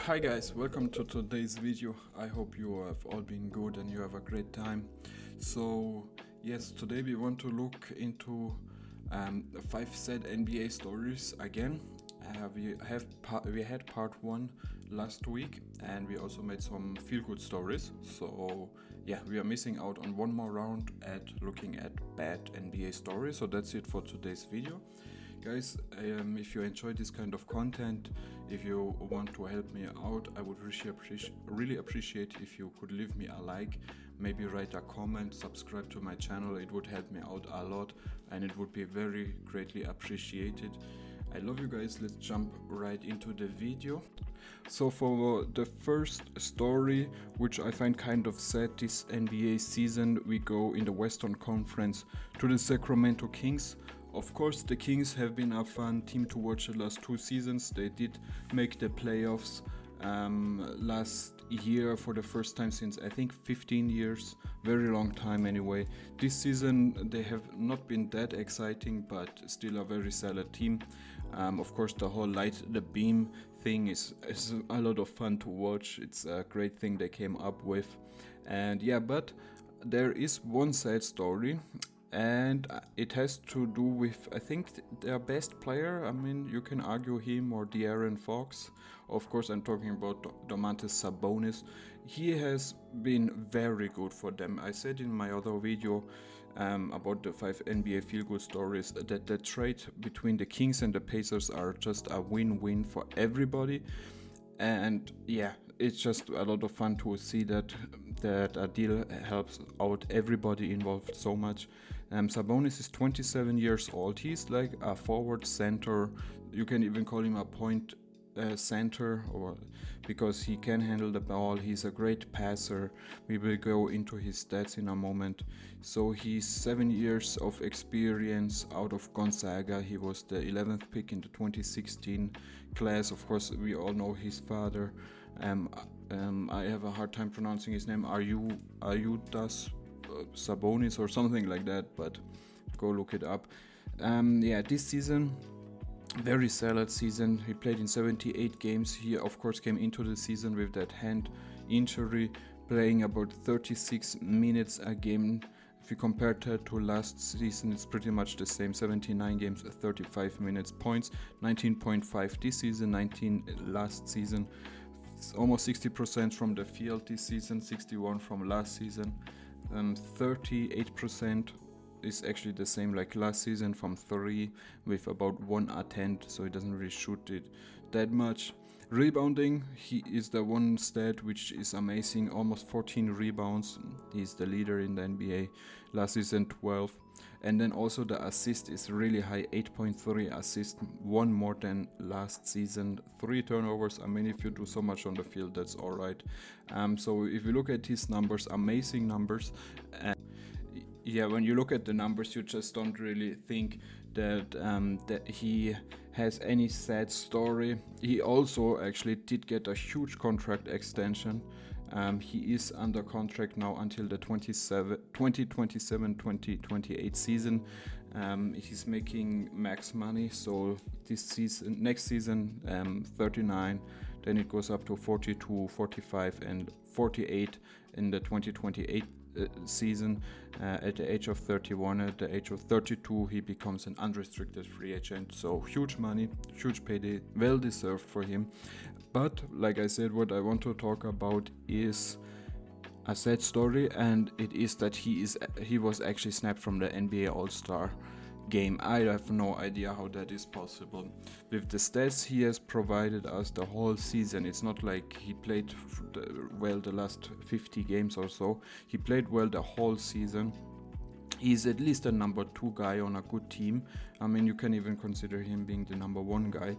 Hi guys, welcome to today's video. I hope you have all been good and you have a great time. So yes, today we want to look into 5 sad NBA stories again. We had part 1 last week, and we also made some feel-good stories. So yeah, we are missing out on one more round at looking at bad NBA stories. So that's it for today's video. Guys, if you enjoy this kind of content, if you want to help me out, I would really appreciate if you could leave me a like, maybe write a comment, subscribe to my channel. It would help me out a lot and it would be very greatly appreciated. I love you guys. Let's jump right into the video. So for the first story, which I find kind of sad this NBA season, we go in the Western Conference to the Sacramento Kings. Of course, the Kings have been a fun team to watch the last 2 seasons. They did make the playoffs last year for the first time since I think 15 years, very long time anyway. This season they have not been that exciting, but still a very solid team. Of course, the whole light the beam thing is a lot of fun to watch. It's a great thing they came up with, and yeah, but there is one sad story, and it has to do with, I think, their best player. I mean, you can argue him or De'Aaron Fox. Of course, I'm talking about Domantas Sabonis. He has been very good for them. I said in my other video about the 5 NBA feel-good stories that the trade between the Kings and the Pacers are just a win-win for everybody. And yeah, it's just a lot of fun to see that a deal helps out everybody involved so much. Sabonis is 27 years old. He's like a forward center. You can even call him a point center, or because he can handle the ball. He's a great passer. We will go into his stats in a moment. So he's 7 years of experience out of Gonzaga. He was the 11th pick in the 2016 class. Of course, we all know his father. I have a hard time pronouncing his name. Arvydas Sabonis or something like that, but go look it up. Yeah, this season, very solid season. He played in 78 games. He of course came into the season with that hand injury, playing about 36 minutes a game. If you compare that to last season, it's pretty much the same. 79 games, 35 minutes, points 19.5 this season, 19 last season. It's almost 60% from the field this season, 61 from last season. 38% is actually the same like last season from 3, with about 1 attempt, so he doesn't really shoot it that much. Rebounding, he is the one stat which is amazing, almost 14 rebounds. He's the leader in the NBA. Last season 12. And then also the assist is really high, 8.3 assists, 1 more than last season. 3 turnovers. I mean, if you do so much on the field, that's alright. So if you look at his numbers, amazing numbers. Yeah, when you look at the numbers, you just don't really think that he has any sad story. He also actually did get a huge contract extension. He is under contract now until the 2027-2028 season. He's making max money, so next season 39, then it goes up to 42, 45 and 48 in the 2028 season. At the age of 31, at the age of 32, he becomes an unrestricted free agent. So huge money, huge payday, well deserved for him. But like I said, what I want to talk about is a sad story, and it is that he was actually snapped from the NBA All-Star game. I have no idea how that is possible. With the stats he has provided us the whole season, it's not like he played well the last 50 games or so. He played well the whole season. He's at least a number 2 guy on a good team. I mean, you can even consider him being the number 1 guy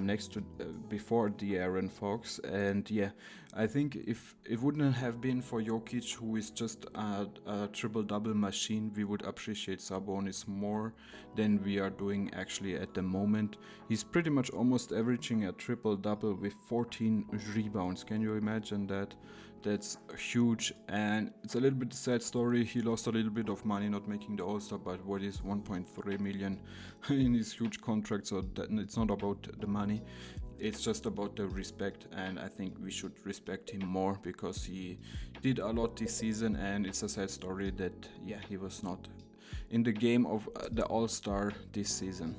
next to before De'Aaron Fox. And yeah, I think if it wouldn't have been for Jokic, who is just a triple-double machine, we would appreciate Sabonis more than we are doing actually at the moment. He's pretty much almost averaging a triple-double with 14 rebounds. Can you imagine that? That's huge, and it's a little bit sad story. He lost a little bit of money not making the All-Star, but what is 1.3 million in his huge contract, so that it's not about the money. it's just about the respect, and I think we should respect him more because he did a lot this season, and it's a sad story that yeah, he was not in the game of the All-Star this season.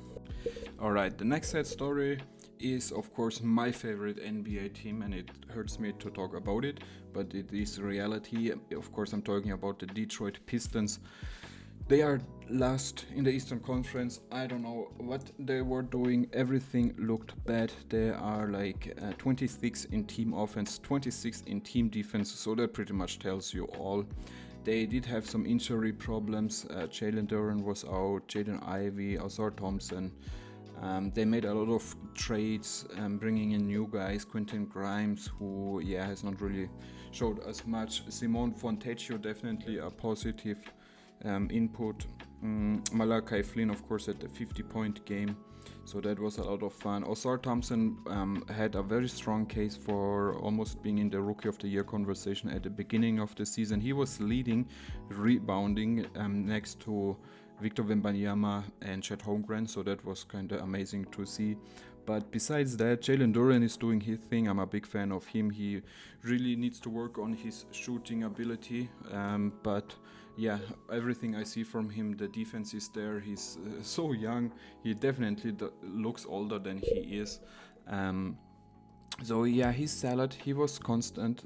All right, the next sad story is of course my favorite NBA team, and it hurts me to talk about it, but it is reality. Of course, I'm talking about the Detroit Pistons. They are last in the Eastern Conference. I don't know what they were doing. Everything looked bad. They are like 26 in team offense, 26 in team defense. So that pretty much tells you all. They did have some injury problems. Jalen Duren was out, Jaden Ivey, Ausar Thompson. They made a lot of trades, bringing in new guys. Quentin Grimes, who has not really showed as much. Simone Fontecchio, definitely a positive input. Malachi Flynn, of course, at the 50-point game, so that was a lot of fun. Ausar Thompson had a very strong case for almost being in the Rookie of the Year conversation at the beginning of the season. He was leading rebounding next to Victor Wembanyama and Chet Holmgren, so that was kind of amazing to see. But besides that, Jalen Duren is doing his thing. I'm a big fan of him. He really needs to work on his shooting ability, but yeah, everything I see from him, the defense is there. He's so young. He definitely looks older than he is. So yeah, he's solid. He was constant.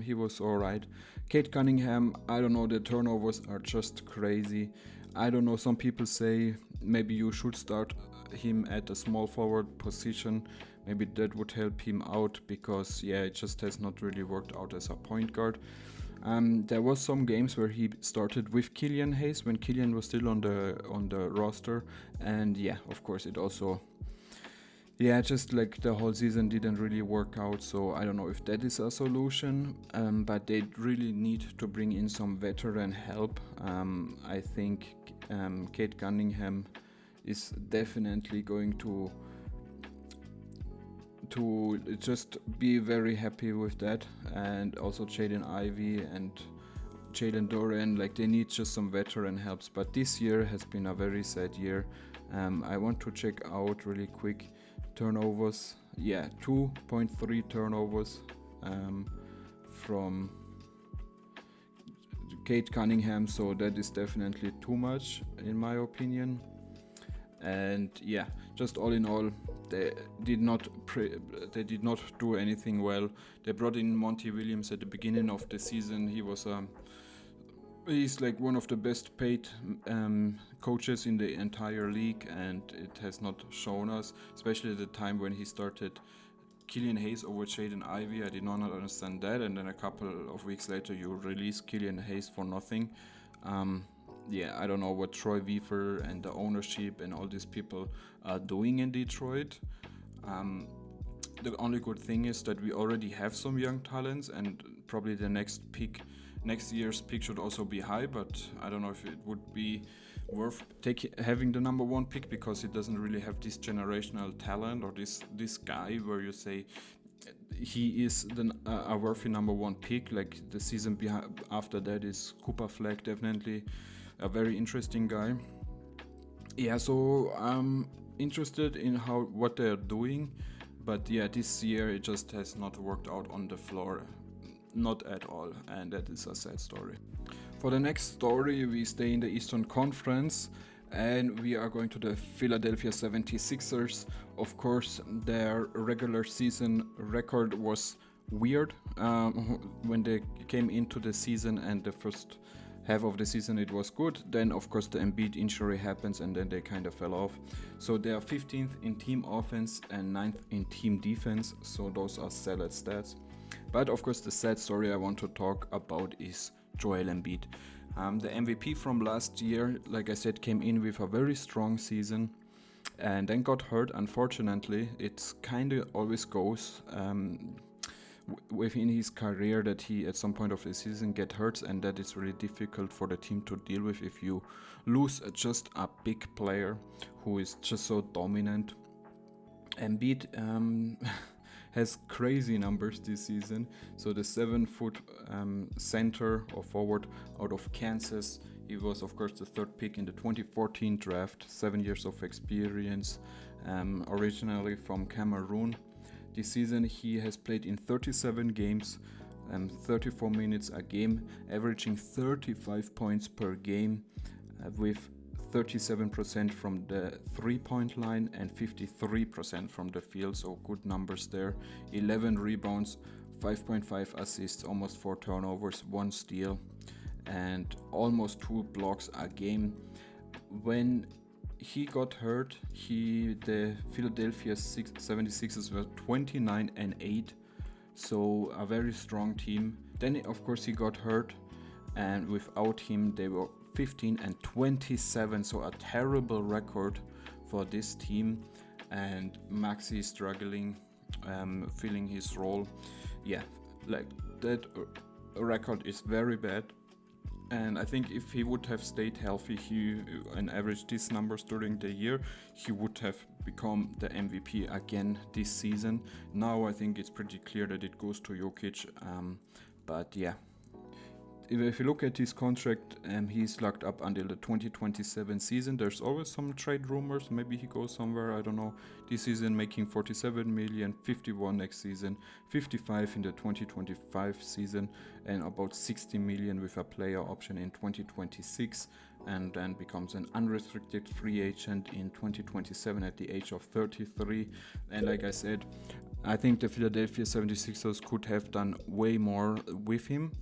He was alright. Kate Cunningham, I don't know, the turnovers are just crazy. I don't know, some people say maybe you should start him at a small forward position. Maybe that would help him out because it just has not really worked out as a point guard. There was some games where he started with Killian Hayes when Killian was still on the roster, and of course it also just like the whole season didn't really work out. So I don't know if that is a solution, but they really need to bring in some veteran help. I think Kate Cunningham is definitely going to just be very happy with that, and also Jaden Ivey and Jalen Duren, like they need just some veteran helps. But this year has been a very sad year. I want to check out really quick turnovers. 2.3 turnovers from Kate Cunningham, so that is definitely too much in my opinion. And just all in all, they did not do anything well. They brought in Monty Williams at the beginning of the season. He's like one of the best paid coaches in the entire league, and it has not shown us, especially at the time when he started Killian Hayes over Jaden Ivey. I did not understand that, and then a couple of weeks later you release Killian Hayes for nothing. I don't know what Troy Weaver and the ownership and all these people are doing in Detroit. The only good thing is that we already have some young talents, and probably the next year's pick should also be high, but I don't know if it would be worth having the number one pick because it doesn't really have this generational talent or this guy where you say he is a worthy number one pick. Like the season after that is Cooper Flag, definitely a very interesting guy. So I'm interested in what they're doing, but this year it just has not worked out on the floor, not at all, and that is a sad story. For the next story, we stay in the Eastern Conference, and we are going to the Philadelphia 76ers. Of course, their regular season record was weird when they came into the season, and the first half of the season it was good. Then of course the Embiid injury happens, and then they kind of fell off. So they are 15th in team offense and 9th in team defense, so those are solid stats. But of course the sad story I want to talk about is Joel Embiid. The MVP from last year, like I said, came in with a very strong season and then got hurt. Unfortunately, it kind of always goes within his career that he at some point of the season get hurt, and that is really difficult for the team to deal with if you lose just a big player who is just so dominant. Embiid has crazy numbers this season. So the 7-foot center or forward out of Kansas, he was of course the third pick in the 2014 draft, 7 years of experience, originally from Cameroon. This season he has played in 37 games, 34 minutes a game, averaging 35 points per game, with 37% from the 3-point line and 53% from the field, so good numbers there. 11 rebounds, 5.5 assists, almost 4 turnovers, 1 steal, and almost 2 blocks a game. When he got hurt, the Philadelphia 76ers were 29-8, so a very strong team. Then of course he got hurt, and without him they were 15-27, so a terrible record for this team. And Maxey struggling, filling his role. Yeah, like that record is very bad. And I think if he would have stayed healthy and averaged these numbers during the year, he would have become the MVP again this season. Now I think it's pretty clear that it goes to Jokic. But yeah, if you look at his contract, he's locked up until the 2027 season. There's always some trade rumors. Maybe he goes somewhere, I don't know. This season making 47 million, 51 next season, 55 in the 2025 season, and about 60 million with a player option in 2026, and then becomes an unrestricted free agent in 2027 at the age of 33. And like I said, I think the Philadelphia 76ers could have done way more with him.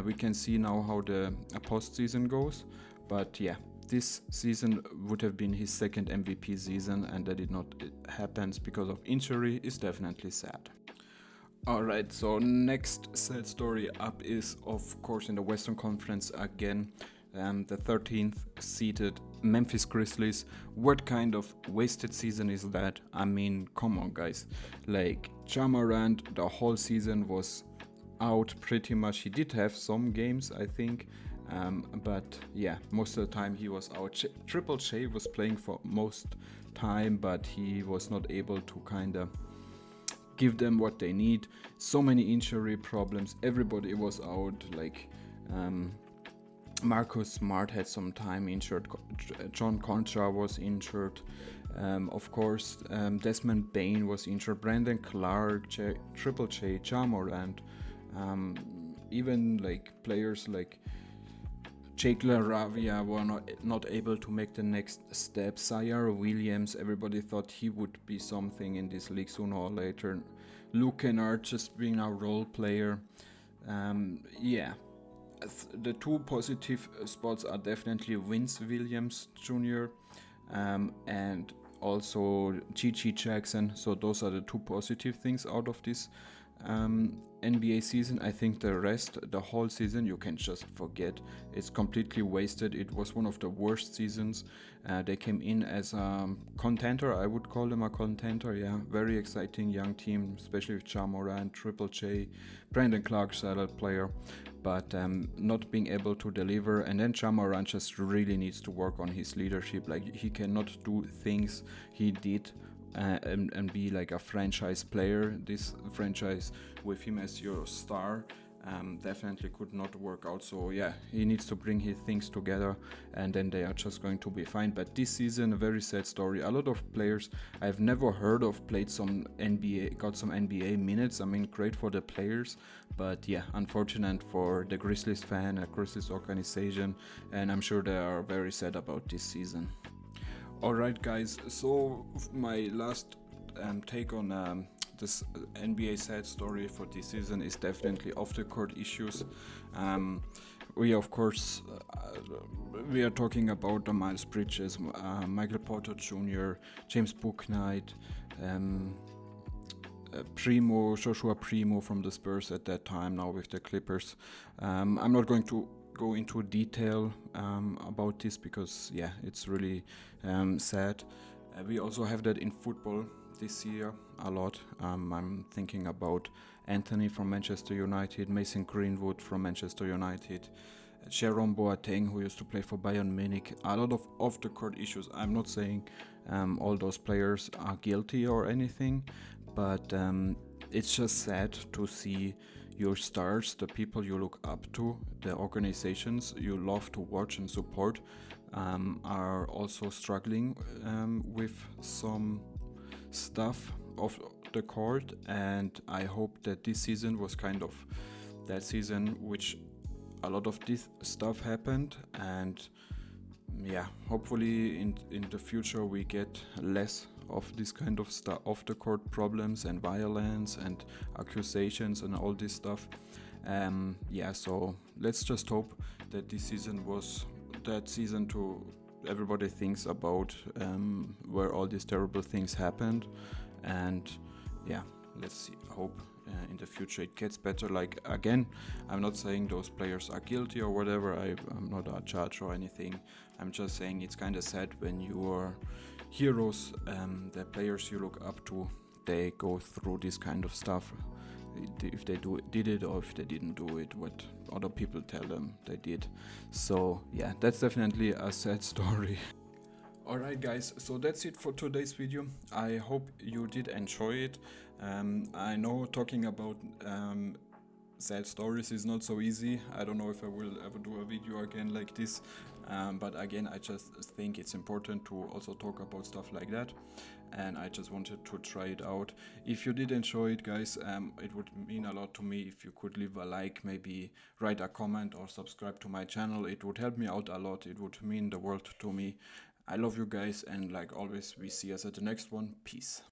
We can see now how the postseason goes, but yeah, this season would have been his second MVP season, and that did not happen because of injury is definitely sad. Alright, so next sad story up is of course in the Western Conference again. The 13th seeded Memphis Grizzlies. What kind of wasted season is that? I mean, come on guys, like Ja Morant the whole season was out pretty much. He did have some games, I think, but yeah, most of the time he was out. Triple J was playing for most time, but he was not able to kind of give them what they need. So many injury problems, everybody was out, like Marcus Smart had some time injured, John Concha was injured, of course Desmond Bain was injured, Brandon Clark, Triple J, Ja Morant, even like players like Jake LaRavia were not able to make the next step. Zaire Williams, everybody thought he would be something in this league sooner or later. Luke Kennard just being a role player. Yeah, the two positive spots are definitely Vince Williams Jr. And also Gigi Jackson. So those are the two positive things out of this NBA season. I think the rest, the whole season, you can just forget. It's completely wasted. It was one of the worst seasons. They came in as a contender. I would call them a contender. Yeah, very exciting young team, especially with Ja Morant, Triple J, Brandon Clark, solid player, but not being able to deliver. And then Ja Morant just really needs to work on his leadership. Like, he cannot do things he did and be like a franchise player. This franchise with him as your star definitely could not work out. So yeah, he needs to bring his things together, and then they are just going to be fine. But this season, a very sad story. A lot of players I've never heard of got some NBA minutes. I mean, great for the players, but yeah, unfortunate for the Grizzlies fan, a Grizzlies organization, and I'm sure they are very sad about this season. Alright guys, so my last take on this NBA sad story for this season is definitely off the court issues. We of course we are talking about the Miles Bridges, Michael Porter Jr., James Bouknight, Joshua Primo from the Spurs at that time, now with the Clippers. I'm not going to go into detail about this because yeah, it's really sad. We also have that in football this year a lot. I'm thinking about Anthony from Manchester United, Mason Greenwood from Manchester United, Jerome Boateng, who used to play for Bayern Munich. A lot of off-the-court issues. I'm not saying all those players are guilty or anything, but it's just sad to see your stars, the people you look up to, the organizations you love to watch and support, are also struggling with some stuff. the court, and I hope that this season was kind of that season which a lot of this stuff happened, and yeah, hopefully in the future we get less of this kind of stuff, off the court problems and violence and accusations and all this stuff. Yeah, so let's just hope that this season was that season to everybody thinks about, where all these terrible things happened, and yeah, let's see, hope in the future it gets better. Like, again, I'm not saying those players are guilty or whatever, I'm not a judge or anything. I'm just saying it's kind of sad when your heroes, the players you look up to, they go through this kind of stuff. If they did it, or if they didn't do it, what other people tell them they did. So yeah, that's definitely a sad story. Alright guys, so that's it for today's video. I hope you did enjoy it. I know talking about sad stories is not so easy. I don't know if I will ever do a video again like this, but again, I just think it's important to also talk about stuff like that, and I just wanted to try it out. If you did enjoy it, guys, it would mean a lot to me if you could leave a like, maybe write a comment or subscribe to my channel. It would help me out a lot. It would mean the world to me. I love you guys, and like always, we see us at the next one. Peace.